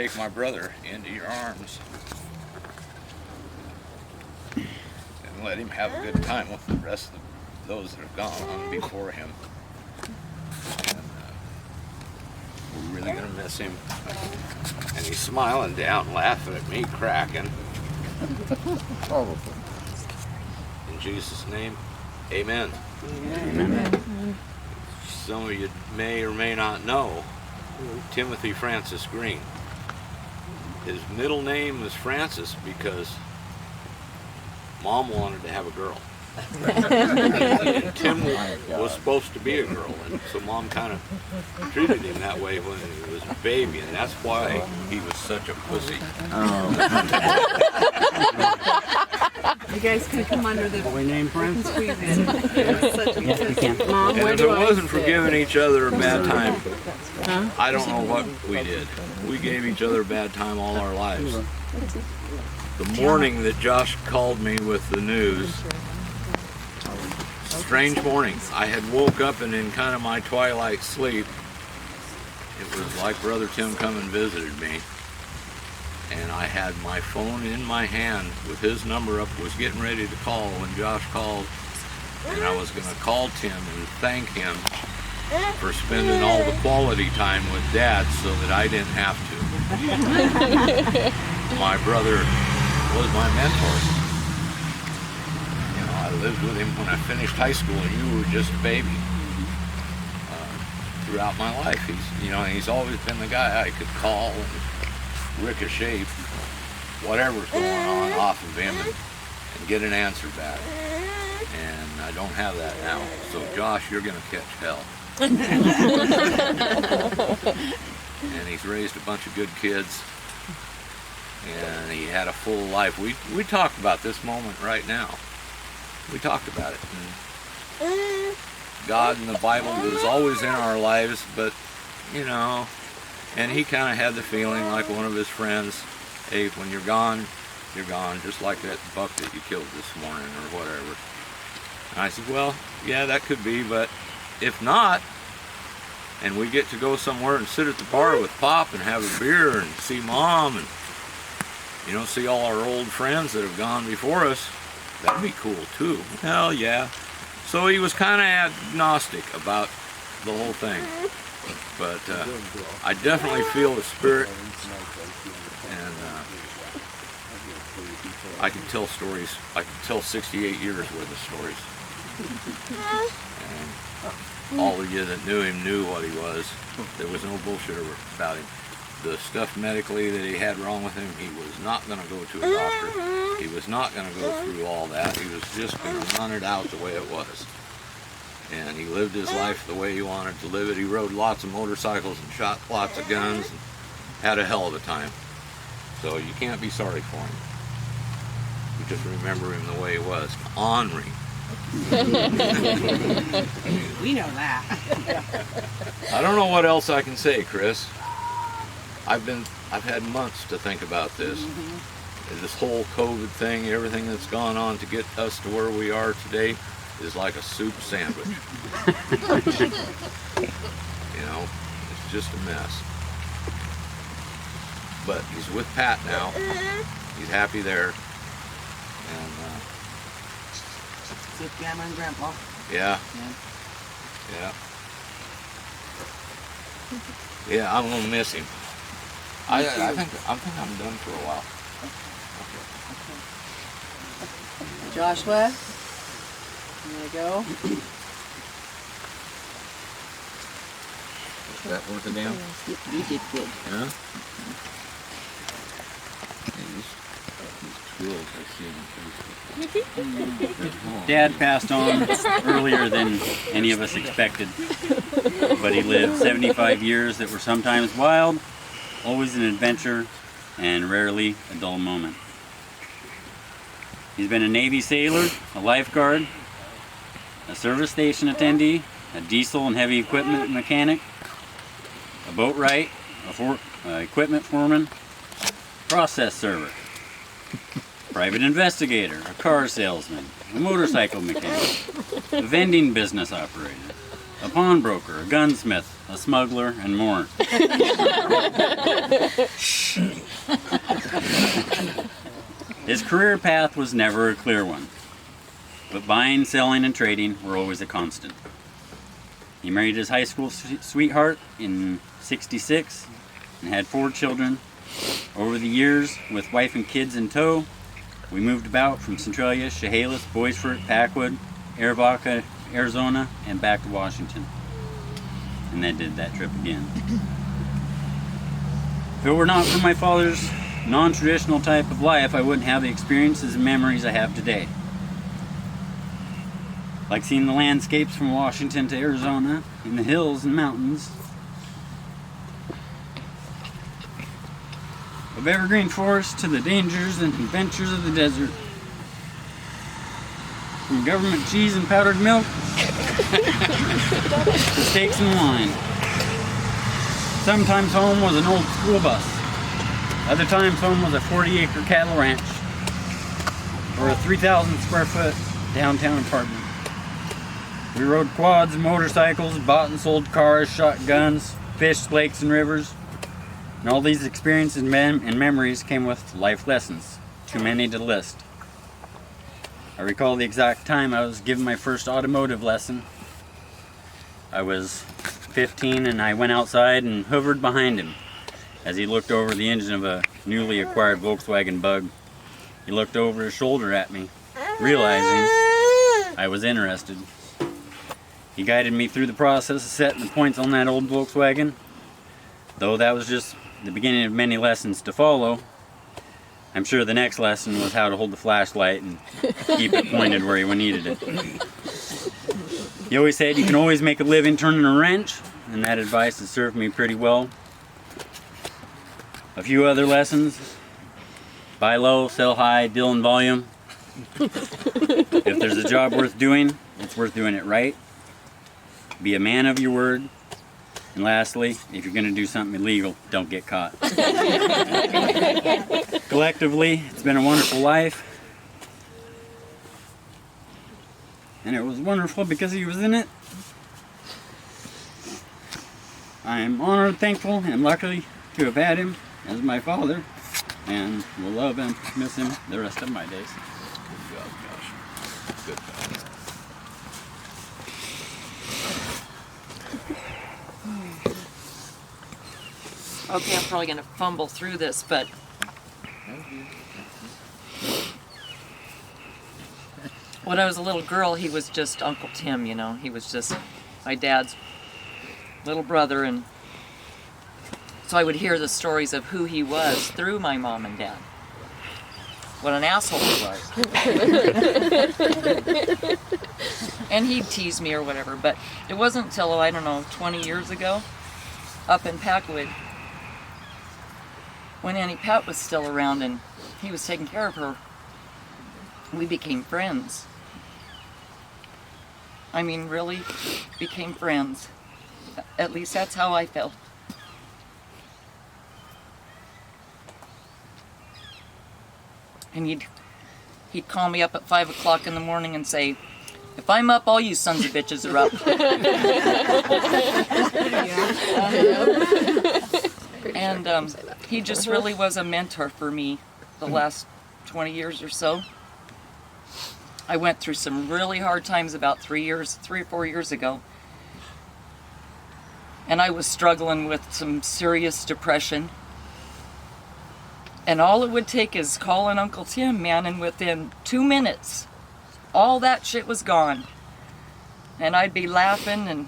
take my brother into your arms and let him have a good time with the rest of those that have gone on before him. And we're really gonna miss him. And he's smiling down, laughing at me, cracking. In Jesus' name, amen. Amen. Some of you may or may not know Timothy Francis Greene. His middle name is Francis because Mom wanted to have a girl. And Tim was supposed to be a girl, and so Mom kind of treated him that way when he was a baby, and that's why he was such a pussy. You guys can come under the name Prince. squeeze in. Yes, we can. Mom, And where if do it I wasn't for sit? giving each other a bad time, I don't know what we did. We gave each other a bad time all our lives. The morning that Josh called me with the news, strange morning. I had woke up and in kind of my twilight sleep, it was like Brother Tim come and visited me. And I had my phone in my hand with his number up, was getting ready to call when Josh called. And I was going to call Tim and thank him for spending all the quality time with Dad so that I didn't have to. My brother was my mentor. You know, I lived with him when I finished high school and you were just a baby. Throughout my life, he's always been the guy I could call and ricochet whatever's going on off of him and get an answer back. And I don't have that now. So Josh, you're gonna catch hell. And he's raised a bunch of good kids, and he had a full life. We talked about this moment right now. We talked about it. And God and the Bible was always in our lives, but and he kind of had the feeling like one of his friends, hey, when you're gone, just like that buck that you killed this morning or whatever. And I said, well, yeah, that could be, but if not, and we get to go somewhere and sit at the bar with Pop and have a beer and see Mom and, see all our old friends that have gone before us, that'd be cool too. Hell yeah. So he was kind of agnostic about the whole thing. But I definitely feel the spirit, and I can tell stories. I can tell 68 years worth of stories. And all of you that knew him knew what he was. There was no bullshit about him. The stuff medically that he had wrong with him, he was not going to go to a doctor. He was not going to go through all that. He was just going to run it out the way it was. And he lived his life the way he wanted to live it. He rode lots of motorcycles and shot lots of guns and had a hell of a time. So you can't be sorry for him. You just remember him the way he was. Ornery. We know that. I don't know what else I can say, Chris. I've had months to think about this. This whole COVID thing, everything that's gone on to get us to where we are today is like a soup sandwich. It's just a mess. But he's with Pat now. He's happy there. And With Grandma and Grandpa. yeah. Yeah, I'm gonna miss him. I think I'm done for a while. Joshua, you wanna go? Is that worth a damn? You did good. Yeah? Dad passed on earlier than any of us expected, but he lived 75 years that were sometimes wild, always an adventure, and rarely a dull moment. He's been a Navy sailor, a lifeguard, a service station attendee, a diesel and heavy equipment mechanic, a boatwright, equipment foreman, process server, private investigator, a car salesman, a motorcycle mechanic, a vending business operator, a pawnbroker, a gunsmith, a smuggler, and more. His career path was never a clear one, but buying, selling, and trading were always a constant. He married his high school sweetheart in '66 and had 4 children. Over the years, with wife and kids in tow, we moved about from Centralia, Chehalis, Boisfort, Packwood, Arivaca, Arizona, and back to Washington. And then did that trip again. If it were not for my father's non-traditional type of life, I wouldn't have the experiences and memories I have today. Like seeing the landscapes from Washington to Arizona, and the hills and mountains of evergreen forest to the dangers and adventures of the desert. From government cheese and powdered milk to steaks and wine. Sometimes home was an old school bus. Other times home was a 40-acre cattle ranch or a 3,000 square foot downtown apartment. We rode quads and motorcycles, bought and sold cars, shot guns, fished lakes and rivers. And all these experiences and memories came with life lessons, too many to list. I recall the exact time I was given my first automotive lesson. I was 15 and I went outside and hovered behind him as he looked over the engine of a newly acquired Volkswagen Bug. He looked over his shoulder at me, realizing I was interested. He guided me through the process of setting the points on that old Volkswagen. Though that was just the beginning of many lessons to follow, I'm sure the next lesson was how to hold the flashlight and keep it pointed where you needed it. He always said you can always make a living turning a wrench, and that advice has served me pretty well. A few other lessons: buy low, sell high, deal in volume. If there's a job worth doing, it's worth doing it right. Be a man of your word. And lastly, if you're going to do something illegal, don't get caught. Collectively, it's been a wonderful life. And it was wonderful because he was in it. I am honored, thankful, and lucky to have had him as my father. And will love and miss him the rest of my days. Good job, Josh. Good job. Okay, I'm probably going to fumble through this, but when I was a little girl, he was just Uncle Tim, you know. He was just my dad's little brother, and so I would hear the stories of who he was through my mom and dad. What an asshole he was. And he'd tease me or whatever, but it wasn't until, I don't know, 20 years ago, up in Packwood, when Annie Pat was still around and he was taking care of her, we became friends. I mean, really became friends. At least that's how I felt. And he'd call me up at 5 o'clock in the morning and say, "If I'm up, all you sons of bitches are up." And he just really was a mentor for me the last 20 years or so. I went through some really hard times about 3 or 4 years ago. And I was struggling with some serious depression. And all it would take is calling Uncle Tim, man, and within 2 minutes, all that shit was gone. And I'd be laughing and,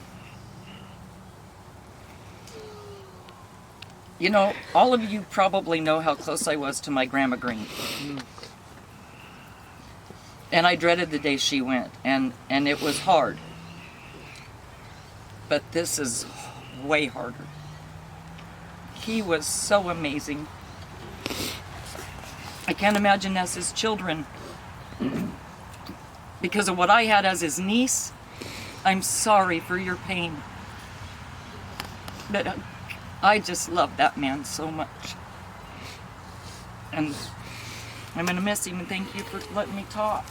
you know, all of you probably know how close I was to my Grandma Greene. And I dreaded the day she went, and it was hard. But this is way harder. He was so amazing. I can't imagine as his children, because of what I had as his niece. I'm sorry for your pain. But I just love that man so much. And I'm going to miss him, and thank you for letting me talk.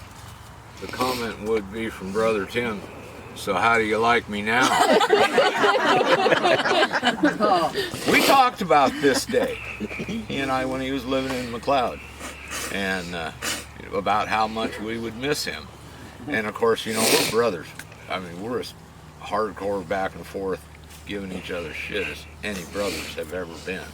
The comment would be from Brother Tim. So how do you like me now? We talked about this day, he and I, when he was living in McLeod, and about how much we would miss him. And of course, you know, we're brothers. I mean, we're as hardcore back and forth giving each other shit as any brothers have ever been.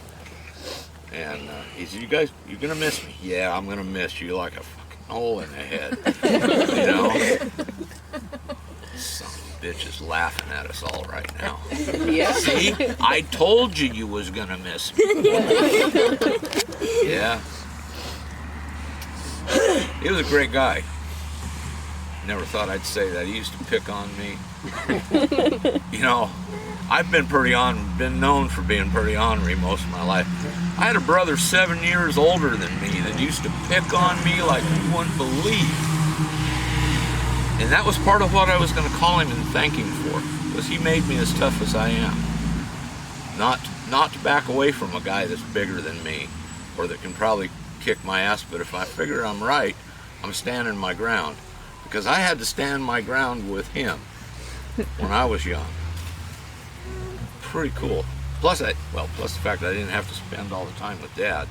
And he said, you're gonna miss me. Yeah, I'm gonna miss you like a fucking hole in the head. You know? Son of a bitch is laughing at us all right now. Yeah. See? I told you was gonna miss me. Yeah. He was a great guy. Never thought I'd say that. He used to pick on me. You know, I've been known for being pretty ornery most of my life. I had a brother 7 years older than me that used to pick on me like you wouldn't believe. And that was part of what I was going to call him and thank him for, because he made me as tough as I am. Not to back away from a guy that's bigger than me, or that can probably kick my ass, but if I figure I'm right, I'm standing my ground. Because I had to stand my ground with him when I was young. Pretty cool. Plus the fact that I didn't have to spend all the time with Dad.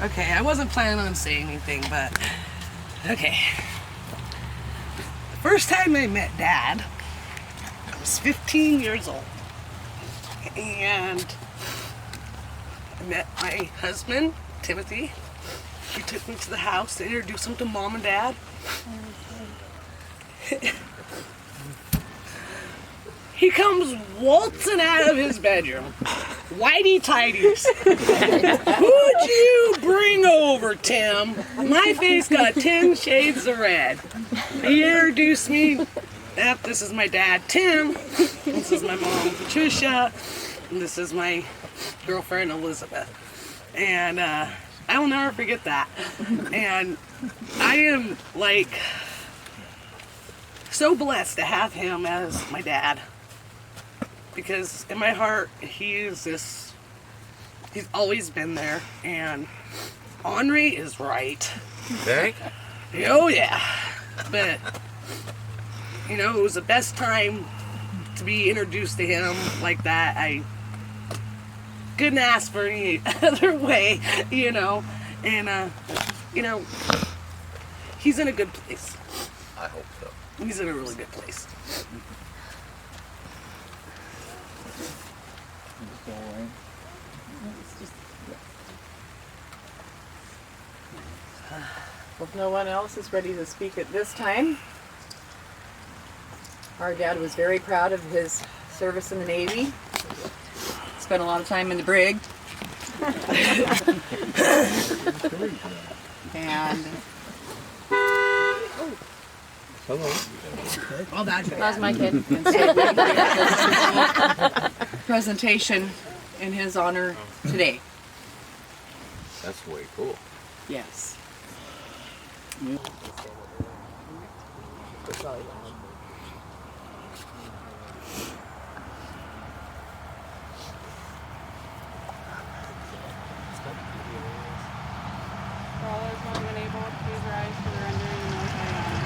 Okay, I wasn't planning on saying anything, but okay. The first time I met Dad, I was 15 years old. And I met my husband, Timothy. He took me to the house to introduce him to Mom and Dad. He comes waltzing out of his bedroom. Whitey-tighties. Who'd you bring over, Tim? My face got 10 shades of red. He introduced me. This is my dad, Tim. This is my mom, Patricia. And this is my girlfriend, Elizabeth. And I will never forget that. And I am like so blessed to have him as my dad. Because in my heart, he's always been there. And Henri is right. Okay? Oh yeah. But, you know, it was the best time to be introduced to him like that. I couldn't ask for any other way, you know. And, you know, he's in a good place. I hope so. He's in a really good place. If no one else is ready to speak at this time, our dad was very proud of his service in the Navy. Spent a lot of time in the brig. And Hello. Oh, that's that was my kid. Presentation in his honor today. That's way cool. Yes. For all those who have been able, please rise for the rendering of military honor.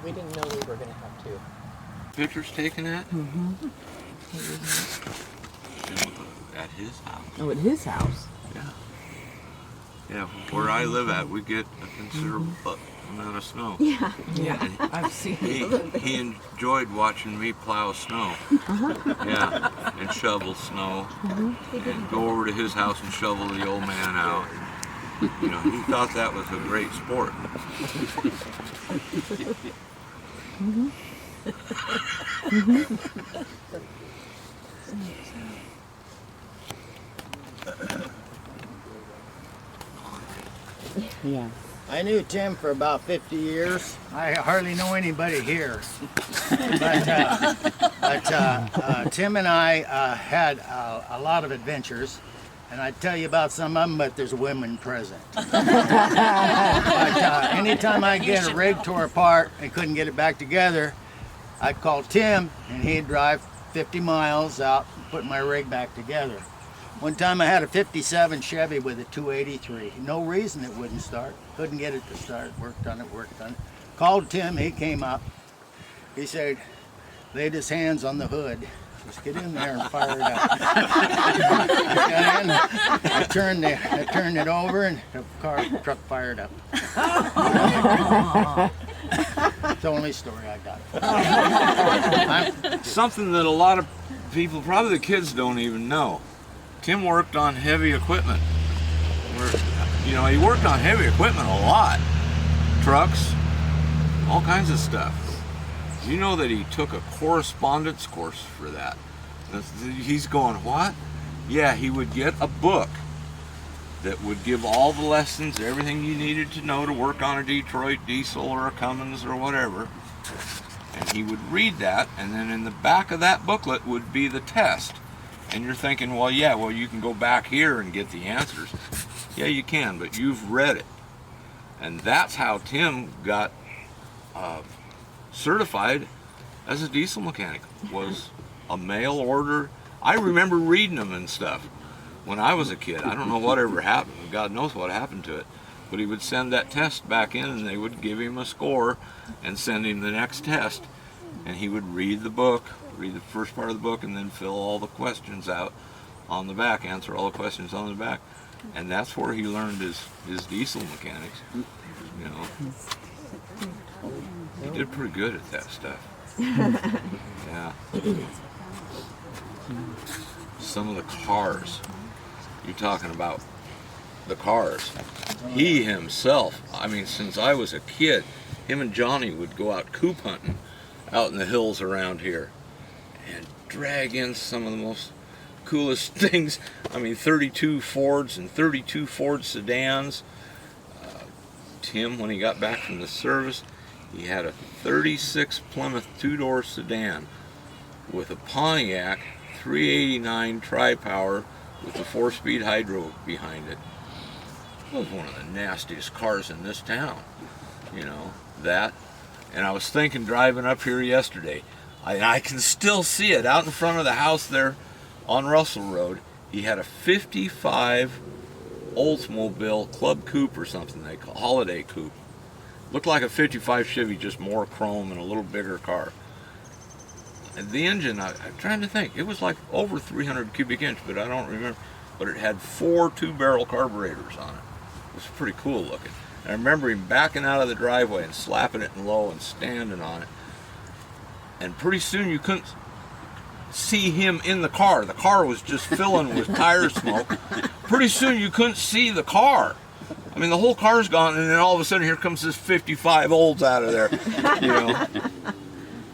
We didn't know we were going to have two. Pictures taken at? Mm-hmm. At his house. Oh, at his house. Yeah. Yeah, where I live at, we get a considerable amount of snow. Yeah. Yeah, I've seen it. He enjoyed watching me plow snow. Yeah, and shovel snow. And go over to his house and shovel the old man out. You know, he thought that was a great sport. Yeah. I knew Tim for about 50 years. I hardly know anybody here. But Tim and I had a lot of adventures. And I'd tell you about some of them, but there's women present. But anytime I get a rig tore apart and couldn't get it back together, I'd call Tim and he'd drive 50 miles out and put my rig back together. One time I had a 57 Chevy with a 283. No reason it wouldn't start. Couldn't get it to start. Worked on it. Called Tim, he came up. He said, laid his hands on the hood. Just get in there and fire it up. I got in, I turned it over, and the truck fired up. It's the only story I got. Something that a lot of people, probably the kids, don't even know. Tim worked on heavy equipment. He worked on heavy equipment a lot. Trucks, all kinds of stuff. You know that he took a correspondence course for that. He's going, what? Yeah, he would get a book that would give all the lessons, everything you needed to know to work on a Detroit diesel or a Cummins or whatever. And he would read that, and then in the back of that booklet would be the test. And you're thinking, well, you can go back here and get the answers. Yeah, you can, but you've read it. And that's how Tim got certified as a diesel mechanic, was a mail order. I remember reading them and stuff when I was a kid. I don't know whatever happened. God knows what happened to it. But he would send that test back in and they would give him a score and send him the next test. And he would read the book, read the first part of the book, and then fill all the questions out on the back, answer all the questions on the back. And that's where he learned his diesel mechanics. He did pretty good at that stuff. Yeah. Some of the cars. You're talking about the cars. He himself, since I was a kid, him and Johnny would go out coop hunting out in the hills around here and drag in some of the most coolest things. 32 Fords and 32 Ford sedans. Tim, when he got back from the service, he had a 36 Plymouth two-door sedan with a Pontiac 389 tri-power with the 4-speed hydro behind it. It was one of the nastiest cars in this town, that. And I was thinking driving up here yesterday, I can still see it out in front of the house there on Russell Road. He had a 55 Oldsmobile Club Coupe or something they call Holiday Coupe. Looked like a 55 Chevy, just more chrome and a little bigger car. And the engine, I'm trying to think, it was like over 300 cubic inch, but I don't remember. But it had 4 2-barrel carburetors on it. It was pretty cool looking. And I remember him backing out of the driveway and slapping it in low and standing on it. And pretty soon you couldn't see him in the car. The car was just filling with tire smoke. Pretty soon you couldn't see the car. The whole car's gone, and then all of a sudden here comes this 55 Olds out of there,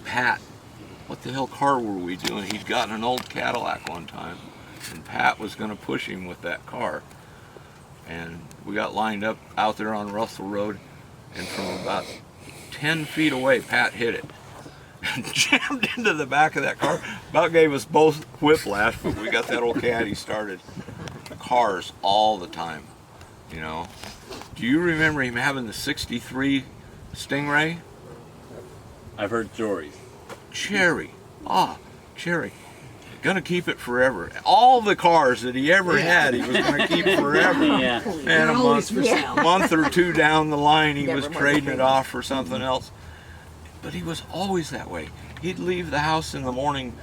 Pat, what the hell car were we doing? He'd gotten an old Cadillac one time, and Pat was going to push him with that car. And we got lined up out there on Russell Road, and from about 10 feet away, Pat hit it. And jammed into the back of that car. About gave us both whiplash, but we got that old caddy started. Of cars all the time, you know. Do you remember him having the 63 Stingray? I've heard stories. Cherry. Cherry. Gonna keep it forever. All the cars that he ever had, he was gonna keep forever. Yeah. And a month or two down the line, he was trading it off for something else. But he was always that way. He'd leave the house in the morning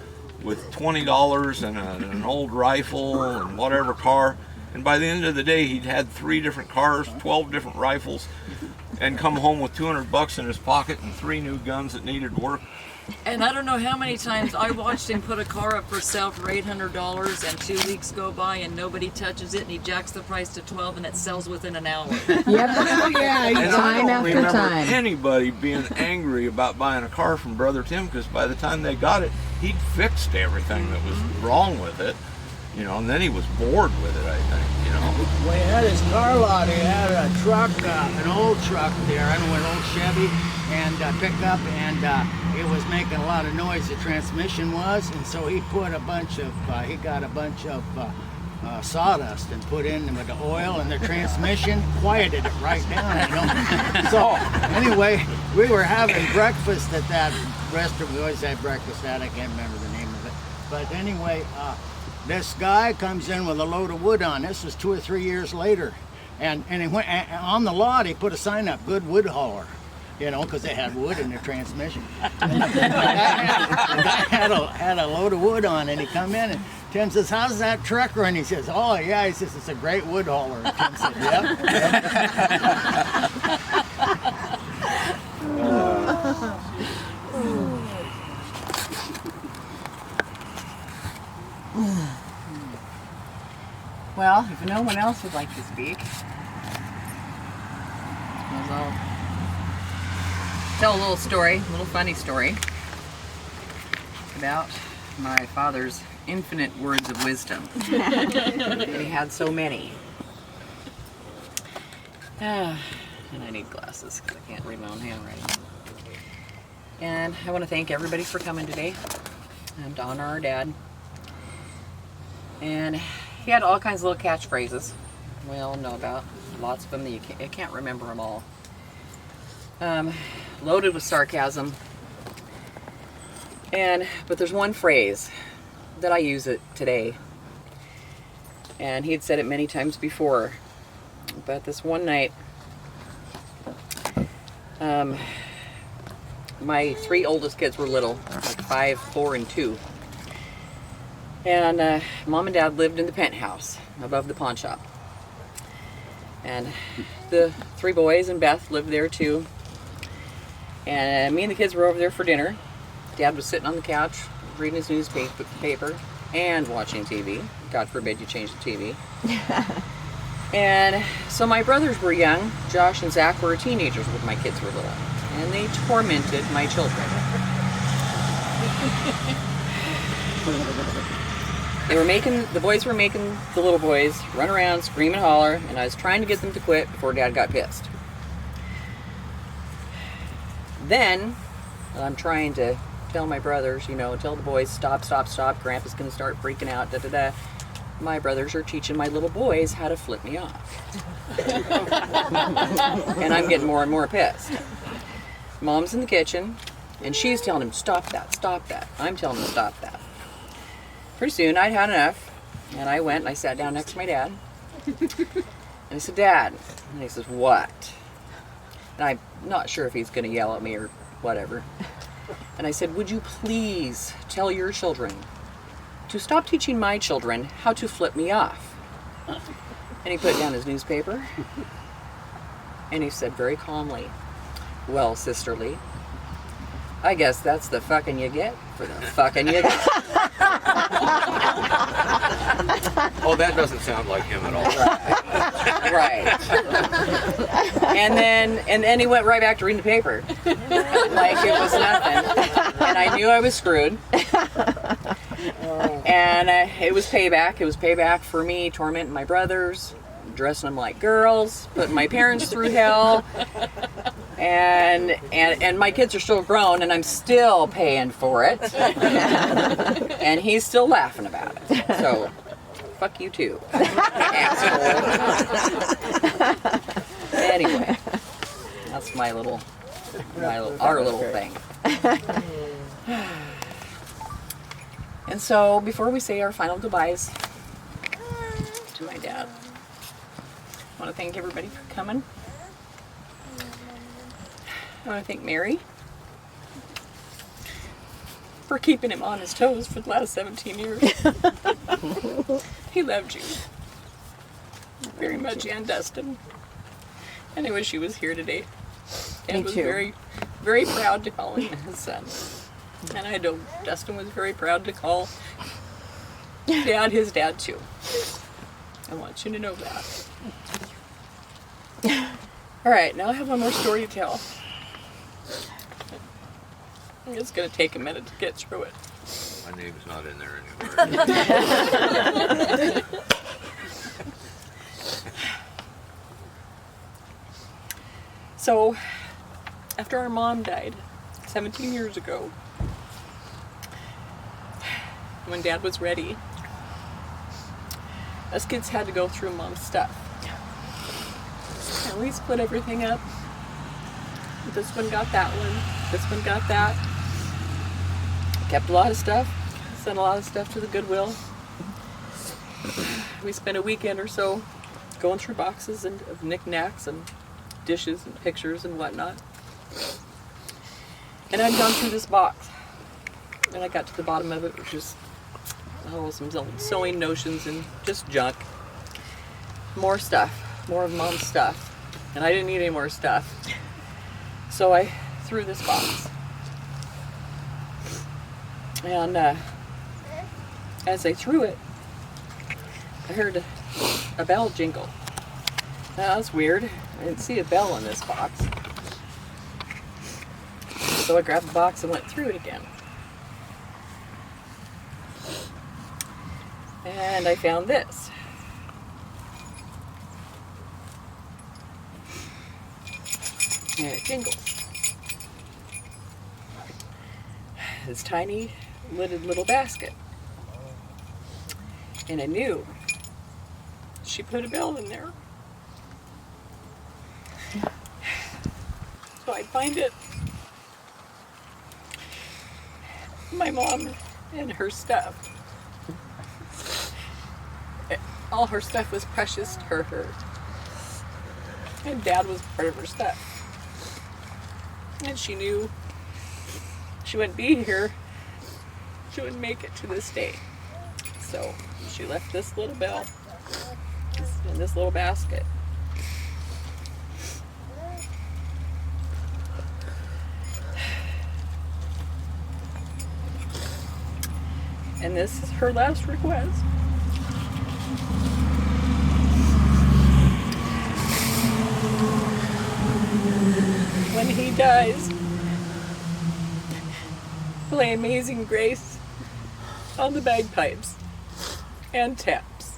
with $20 and an old rifle and whatever car. And by the end of the day, he'd had 3 different cars, 12 different rifles, and come home with $200 in his pocket and 3 new guns that needed work. And I don't know how many times I watched him put a car up for sale for $800 and 2 weeks go by and nobody touches it and he jacks the price to $12 and it sells within an hour. Yep. Yeah, And I Time don't after remember time. anybody being angry about buying a car from Brother Tim, because by the time they got it, he'd fixed everything that was wrong with it, you know, and then he was bored with it, I think, you know. When he had his car lot, he had a truck, an old truck there, I don't know, an old Chevy and pickup, and it was making a lot of noise, the transmission was, and so he put a bunch of, he got a bunch of sawdust and put in with the oil, and the transmission quieted it right down, you know. So anyway, we were having breakfast at that restaurant. We always had breakfast at, I can't remember the name of it. But anyway, this guy comes in with a load of wood on. This was 2 or 3 years later. And he went, on the lot, he put a sign up, good wood hauler. You know, because they had wood in their transmission. And the guy had a load of wood on, and he come in, and Tim says, how's that truck run? He says, oh yeah, he says, it's a great wood hauler. And Tim said, Well, if no one else would like to speak, I'll tell a little story, a little funny story about my father's infinite words of wisdom. And he had so many. And I need glasses because I can't read my own handwriting. And I want to thank everybody for coming today and to honor our dad. And he had all kinds of little catchphrases we all know about. Lots of them that you can't remember them all. Loaded with sarcasm. But there's one phrase that I use it today. And he had said it many times before. But this one night, my 3 oldest kids were little, like 5, 4, and 2. And Mom and Dad lived in the penthouse above the pawn shop. And the 3 boys and Beth lived there too. And me and the kids were over there for dinner. Dad was sitting on the couch reading his newspaper and watching TV. God forbid you change the TV. And so my brothers were young. Josh and Zach were teenagers when my kids were little. And they tormented my children. The boys were making the little boys run around, scream and holler, and I was trying to get them to quit before Dad got pissed. Then, I'm trying to tell my brothers, tell the boys, stop, Grandpa's gonna start freaking out, da-da-da. My brothers are teaching my little boys how to flip me off. And I'm getting more and more pissed. Mom's in the kitchen, and she's telling him, stop that. I'm telling him, stop that. Pretty soon, I'd had enough, and I went and I sat down next to my dad. And I said, Dad. And he says, what? And I'm not sure if he's going to yell at me or whatever. And I said, would you please tell your children to stop teaching my children how to flip me off? And he put down his newspaper, and he said very calmly, well, Sisterly, I guess that's the fucking you get for the fucking you get. Oh, that doesn't sound like him at all. Right. And then he went right back to reading the paper. Like it was nothing. And I knew I was screwed. And it was payback. It was payback for me tormenting my brothers, dressing them like girls, putting my parents through hell. And my kids are still grown, and I'm still paying for it. And he's still laughing about it. So fuck you too. Asshole. Anyway, that's our little thing. And so, before we say our final goodbyes to my dad, I want to thank everybody for coming. I want to thank Mary for keeping him on his toes for the last 17 years. He loved you very much, and Dustin. And I wish he was here today. And was very, very proud to call him his son. And I know Dustin was very proud to call Dad his dad too. I want you to know that. All right, now I have one more story to tell. It's going to take a minute to get through it. My name's not in there anywhere. So, after our mom died 17 years ago, when Dad was ready, us kids had to go through Mom's stuff. And we split everything up. This one got that one, this one got that. Kept a lot of stuff, sent a lot of stuff to the Goodwill. We spent a weekend or so going through boxes of knickknacks and dishes and pictures and whatnot. And I'd gone through this box, and I got to the bottom of it, which was some sewing notions and just junk. More stuff, more of Mom's stuff, and I didn't need any more stuff. So I threw this box. And as I threw it, I heard a bell jingle. Now, that's weird. I didn't see a bell in this box. So I grabbed the box and went through it again. And I found this. And it jingles. This tiny lidded little basket. And I knew she put a bell in there. So I'd find it. My mom and her stuff. All her stuff was precious to her. And Dad was part of her stuff. And she knew she wouldn't be here. She wouldn't make it to this day. So she left this little bell in this little basket. And this is her last request. When he dies, play Amazing Grace on the bagpipes and taps.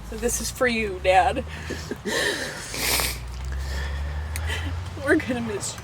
So this is for you, Dad. We're gonna miss you.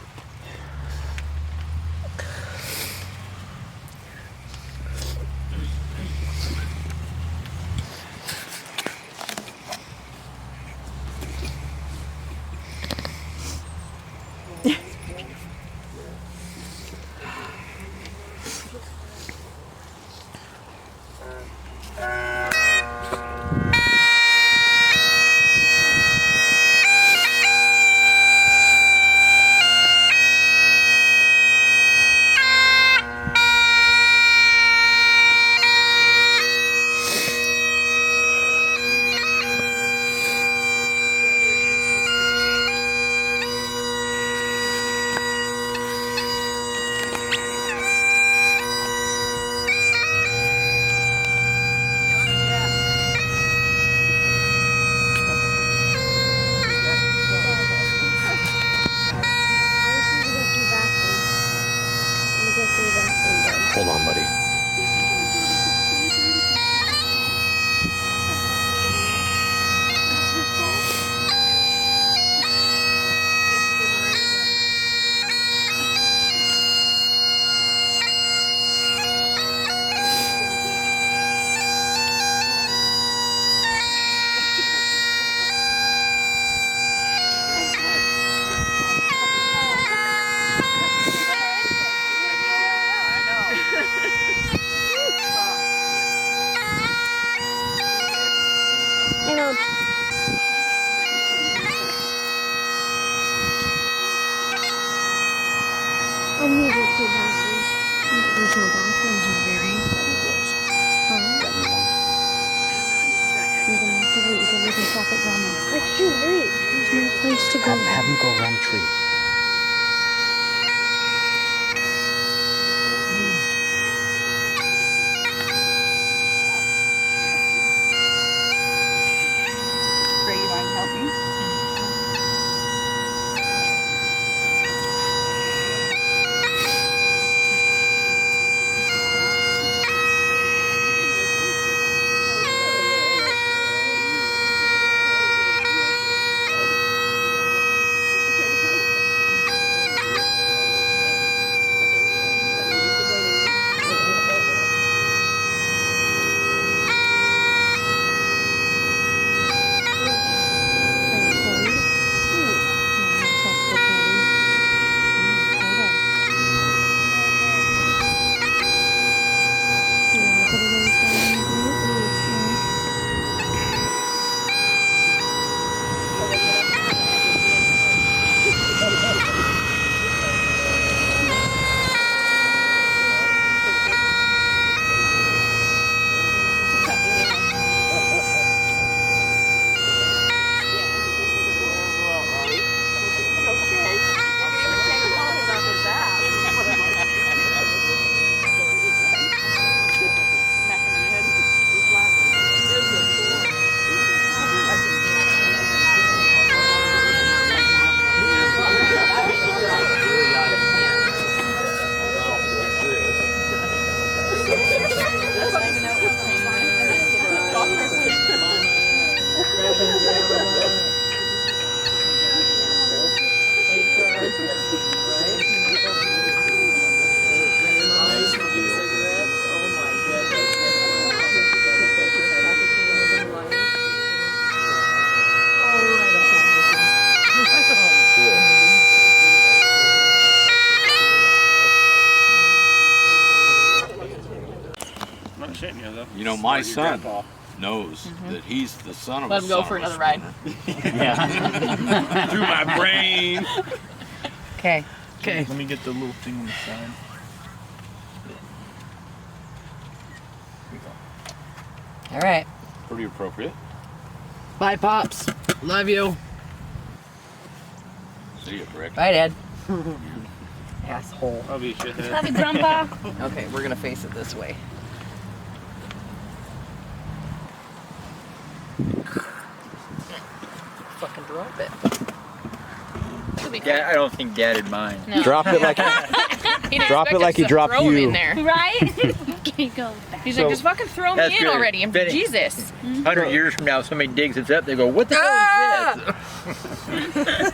I know. I'm here to see bathrooms. There's no bathrooms in Barry. You're gonna have to wait until we can stop at Grandma. I can't wait. There's no place to go. Have him go around the tree. Ray, you want to help me? You know, my son knows that he's the son of Let a him go son for of a another ride. spinner. Yeah. Through my brain. Okay. Okay. Let me get the little thing on the side. All right. Pretty appropriate. Bye, Pops. Love you. See you, Rick. Bye, Dad. Asshole. Love you, shithead. Love you, Grandpa. Okay, we're gonna face it this way. Fucking drop it. Yeah, I don't think Dad'd mind. No. Drop it like drop it like he dropped throw him you. in there. Right? Can you go back? He's So, like, just fucking throw me that's in good. already. And Benny. Jesus. 100 years from now, if somebody digs this up, they go, what the hell is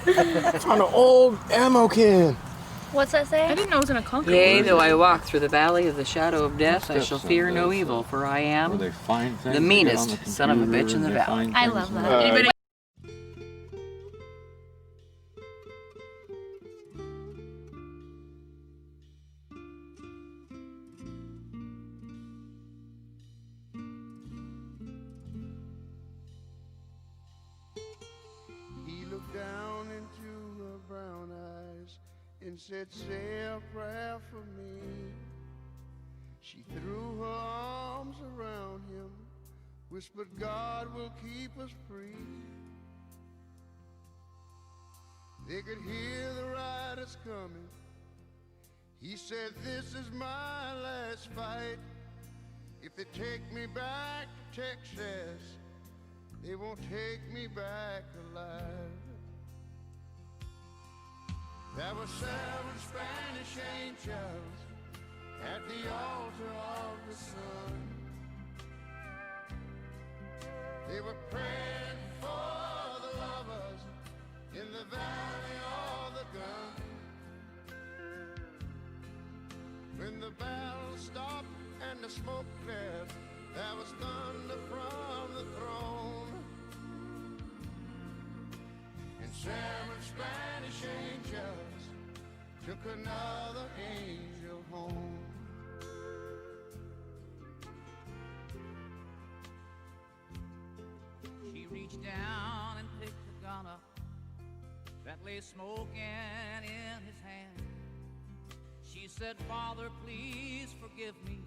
this? It's on an old ammo can. What's that I say? didn't know it was in a concrete. Yea, though I walk through the valley of the shadow of death, I shall fear no evil, for I Where am they find things, the they get meanest on the son of a computer bitch in the and they valley. find I things love and that. they- Anybody? He looked down into her brown eyes and said, say a prayer for me. She threw her arms around him, whispered, God will keep us free. They could hear the riders coming. He said, this is my last fight. If they take me back to Texas, they won't take me back alive. There were 7 Spanish angels at the altar of the sun. They were praying for the lovers in the valley of the gun. When the bells stopped and the smoke cleared, there was thunder from the throne. And 7 Spanish angels took another angel home. She reached down and picked the gun up that lay smoking in his hand. She said, Father, please forgive me.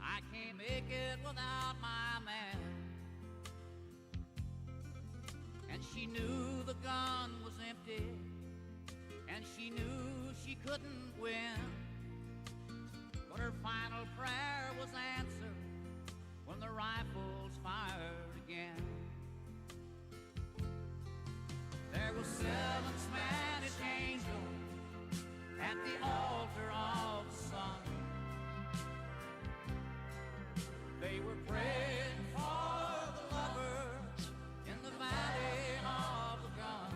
I can't make it without my man. And she knew the gun was empty, and she knew she couldn't win. But her final prayer was answered when the rifles fired again. There were 7 Spanish angels at the altar of the sun. They were praying for the lovers in the valley of the gun.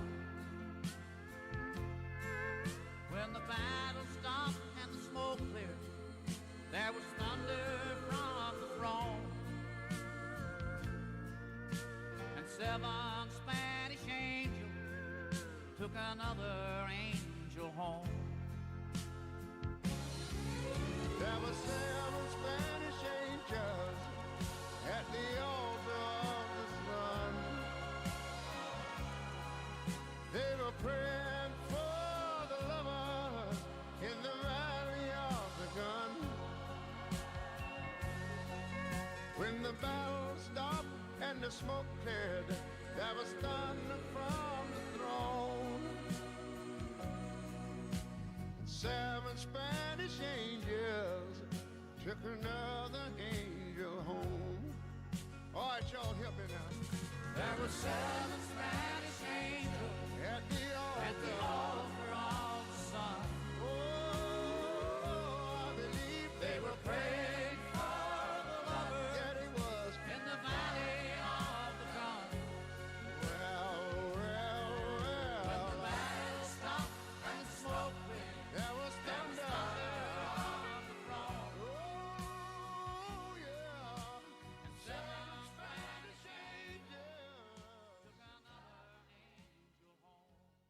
When the battle stopped and the smoke cleared, there was thunder from the throne. And 7 Spanish angels took another angel home. There were 7 Spanish angels at the altar of the sun. They were praying for the lovers in the valley of the gun. When the battle stopped and the smoke cleared, there was thunder from the throne. 7 Spanish angels took another angel home. All right, y'all, help me now. There were 7 Spanish angels at the altar